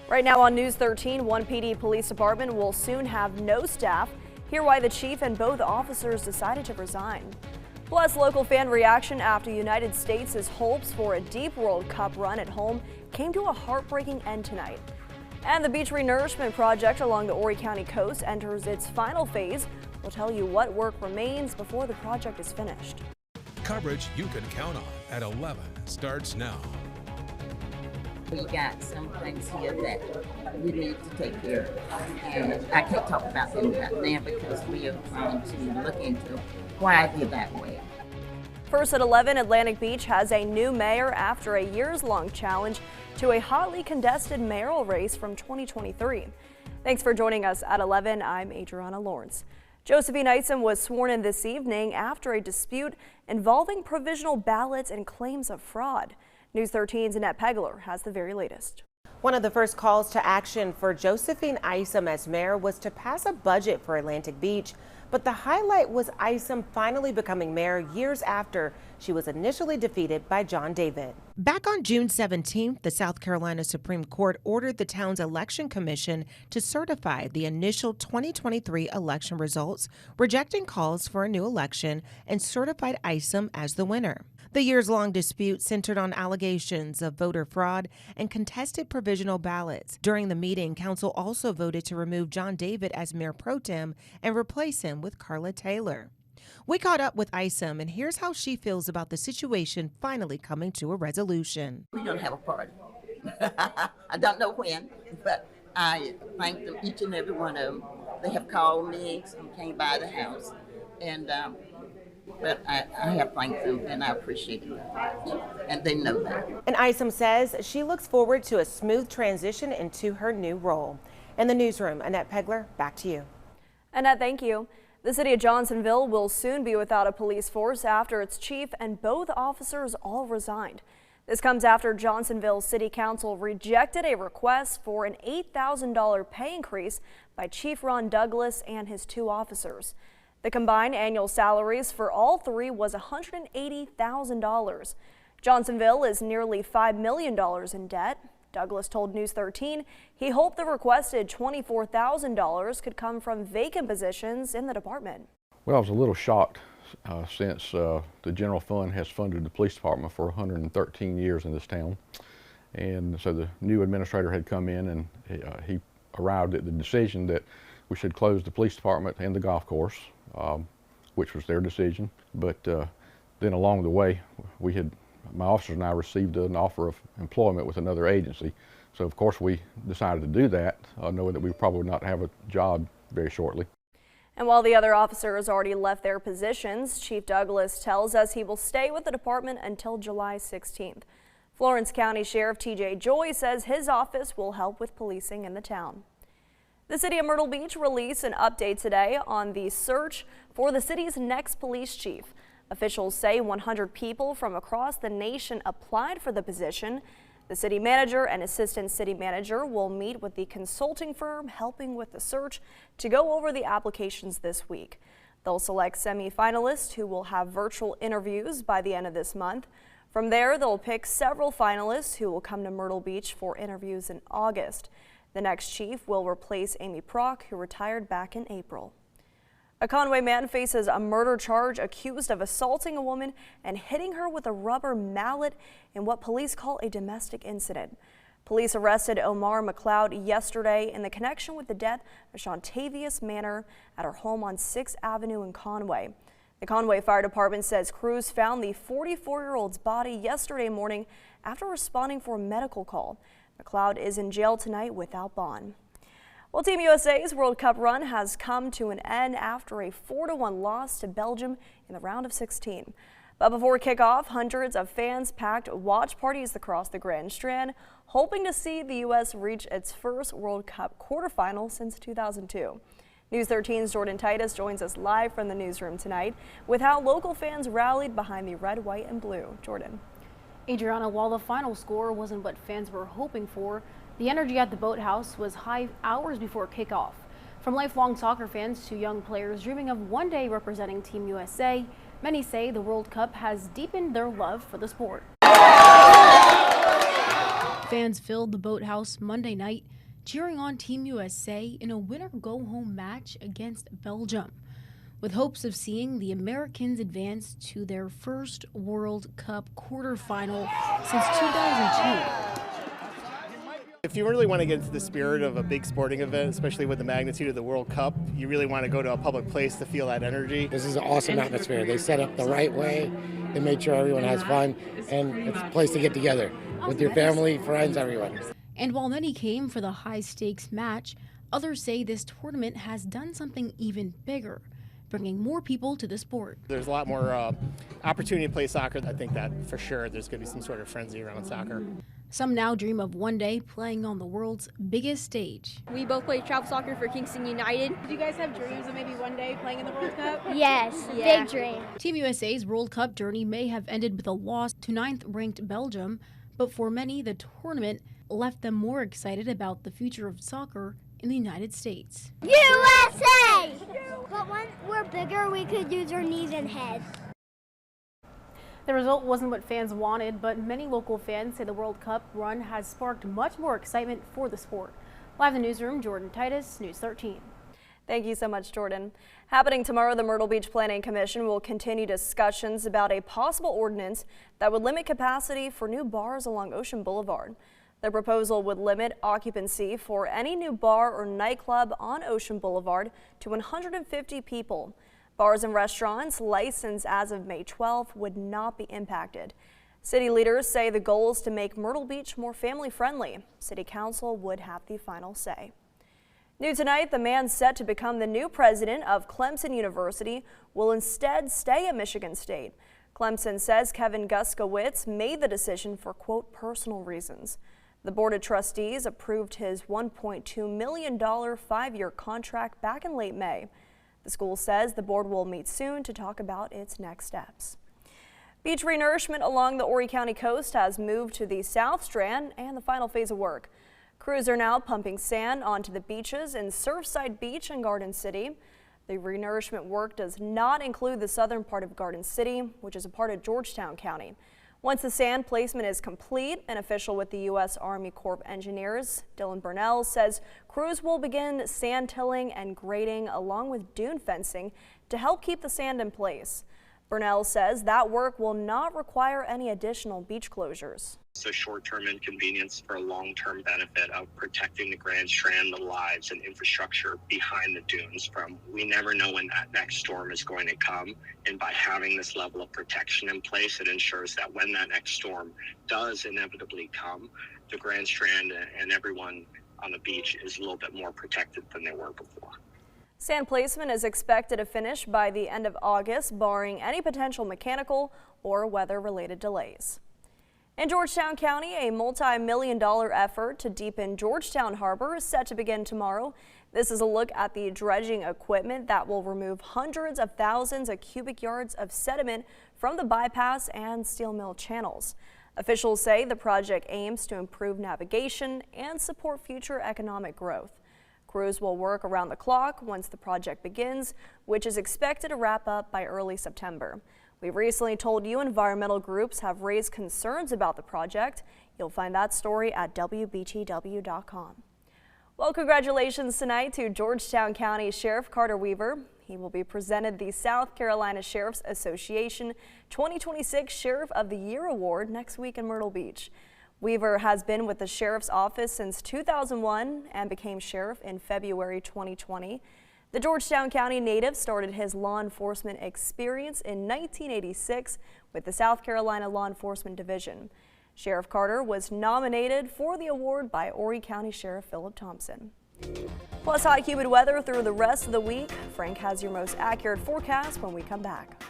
Right now on News 13, one PD police department will soon have no staff. Hear why the chief and both officers decided to resign. Plus, local fan reaction after United States' hopes for a deep World Cup run at home came to a heartbreaking end tonight. And the beach renourishment project along the Horry County coast enters its final phase. We'll tell you what work remains before the project is finished. Coverage you can count on at 11 starts now. We got some things here that we need to take care of, and I can't talk about them right now because we are trying to look into why they're that way. First at 11, Atlantic Beach has a new mayor after a years-long challenge to a hotly contested mayoral race from 2023. Thanks for joining us at 11. I'm Adriana Lawrence. Josephine Isom was sworn in this evening after a dispute involving provisional ballots and claims of fraud. News 13's Annette Pegler has the very latest. One of the first calls to action for Josephine Isom as mayor was to pass a budget for Atlantic Beach. But the highlight was Isom finally becoming mayor years after she was initially defeated by John David. Back on June 17th, the South Carolina Supreme Court ordered the town's election commission to certify the initial 2023 election results, rejecting calls for a new election, and certified Isom as the winner. The years-long dispute centered on allegations of voter fraud and contested provisional ballots. During the meeting, council also voted to remove John David as mayor pro tem and replace him with Carla Taylor. We caught up with Isom, and here's how she feels about the situation finally coming to a resolution. We're going to have a party. I don't know when, but I thank them, each and every one of them. They have called me, some came by the house, and but I have thanked them, and I appreciate it very much, and they know that. And Isom says she looks forward to a smooth transition into her new role. In the newsroom, Annette Pegler, back to you. Annette, thank you. The city of Johnsonville will soon be without a police force after its chief and both officers all resigned. This comes after Johnsonville City Council rejected a request for an $8,000 pay increase by Chief Ron Douglas and his two officers. The combined annual salaries for all three was $180,000. Johnsonville is nearly $5 million in debt. Douglas told News 13 he hoped the requested $24,000 could come from vacant positions in the department. Well, I was a little shocked since the general fund has funded the police department for 113 years in this town. And so the new administrator had come in and he arrived at the decision that we should close the police department and the golf course, which was their decision. But then along the way, my officers and I received an offer of employment with another agency. So of course we decided to do that, knowing that we would probably not have a job very shortly. And while the other officers already left their positions, Chief Douglas tells us he will stay with the department until July 16th. Florence County Sheriff TJ Joy says his office will help with policing in the town. The city of Myrtle Beach released an update today on the search for the city's next police chief. Officials say 100 people from across the nation applied for the position. The city manager and assistant city manager will meet with the consulting firm helping with the search to go over the applications this week. They'll select semi-finalists who will have virtual interviews by the end of this month. From there, they'll pick several finalists who will come to Myrtle Beach for interviews in August. The next chief will replace Amy Prock, who retired back in April. A Conway man faces a murder charge accused of assaulting a woman and hitting her with a rubber mallet in what police call a domestic incident. Police arrested Omar McLeod yesterday in the connection with the death of Shontavius Manor at her home on 6th Avenue in Conway. The Conway Fire Department says crews found the 44-year-old's body yesterday morning after responding for a medical call. McLeod is in jail tonight without bond. Well, Team USA's World Cup run has come to an end after a 4-1 loss to Belgium in the round of 16. But before kickoff, hundreds of fans packed watch parties across the Grand Strand, hoping to see the U.S. reach its first World Cup quarterfinal since 2002. News 13's Jordan Titus joins us live from the newsroom tonight with how local fans rallied behind the red, white, and blue. Jordan. Adriana, while the final score wasn't what fans were hoping for, the energy at the Boathouse was high hours before kickoff. From lifelong soccer fans to young players dreaming of one day representing Team USA, many say the World Cup has deepened their love for the sport. Fans filled the boathouse Monday night, cheering on Team USA in a winner-go-home match against Belgium, with hopes of seeing the Americans advance to their first World Cup quarterfinal since 2002. If you really want to get into the spirit of a big sporting event, especially with the magnitude of the World Cup, you really want to go to a public place to feel that energy. This is an awesome atmosphere. They set up the right way. They made sure everyone has fun, and it's a place to get together with your family, friends, everyone. And while many came for the high-stakes match, others say this tournament has done something even bigger, bringing more people to the sport. There's a lot more opportunity to play soccer. I think that for sure there's going to be some sort of frenzy around soccer. Some now dream of one day playing on the world's biggest stage. We both play travel soccer for Kingston United. Do you guys have dreams of maybe one day playing in the World Cup? Yes, Yeah. big dream. Team USA's World Cup journey may have ended with a loss to 9th-ranked Belgium, but for many, the tournament left them more excited about the future of soccer in the United States. USA! But when we're bigger, we could use our knees and head. The result wasn't what fans wanted, but many local fans say the World Cup run has sparked much more excitement for the sport. Live in the newsroom, Jordan Titus, News 13. Thank you so much, Jordan. Happening tomorrow, the Myrtle Beach Planning Commission will continue discussions about a possible ordinance that would limit capacity for new bars along Ocean Boulevard. The proposal would limit occupancy for any new bar or nightclub on Ocean Boulevard to 150 people. Bars and restaurants licensed as of May 12th would not be impacted. City leaders say the goal is to make Myrtle Beach more family-friendly. City Council would have the final say. New tonight, the man set to become the new president of Clemson University will instead stay at Michigan State. Clemson says Kevin Guskowitz made the decision for, quote, personal reasons. The Board of Trustees approved his $1.2 million 5-year contract back in late May. The school says the board will meet soon to talk about its next steps. Beach renourishment along the Horry County coast has moved to the South Strand and the final phase of work. Crews are now pumping sand onto the beaches in Surfside Beach and Garden City. The renourishment work does not include the southern part of Garden City, which is a part of Georgetown County. Once the sand placement is complete, an official with the U.S. Army Corps of Engineers, Dylan Burnell, says crews will begin sand tilling and grading along with dune fencing to help keep the sand in place. Burnell says that work will not require any additional beach closures. It's a short-term inconvenience for a long-term benefit of protecting the Grand Strand, the lives and infrastructure behind the dunes from we never know when that next storm is going to come. And by having this level of protection in place, it ensures that when that next storm does inevitably come, the Grand Strand and everyone on the beach is a little bit more protected than they were before. Sand placement is expected to finish by the end of August, barring any potential mechanical or weather-related delays. In Georgetown County, a multi-million-dollar effort to deepen Georgetown Harbor is set to begin tomorrow. This is a look at the dredging equipment that will remove hundreds of thousands of cubic yards of sediment from the bypass and steel mill channels. Officials say the project aims to improve navigation and support future economic growth. Crews will work around the clock once the project begins, which is expected to wrap up by early September. We recently told you environmental groups have raised concerns about the project. You'll find that story at WBTW.com. Well, congratulations tonight to Georgetown County Sheriff Carter Weaver. He will be presented the South Carolina Sheriff's Association 2026 Sheriff of the Year Award next week in Myrtle Beach. Weaver has been with the Sheriff's Office since 2001 and became Sheriff in February 2020. The Georgetown County native started his law enforcement experience in 1986 with the South Carolina Law Enforcement Division. Sheriff Carter was nominated for the award by Horry County Sheriff Philip Thompson. Plus hot, humid weather through the rest of the week. Frank has your most accurate forecast when we come back.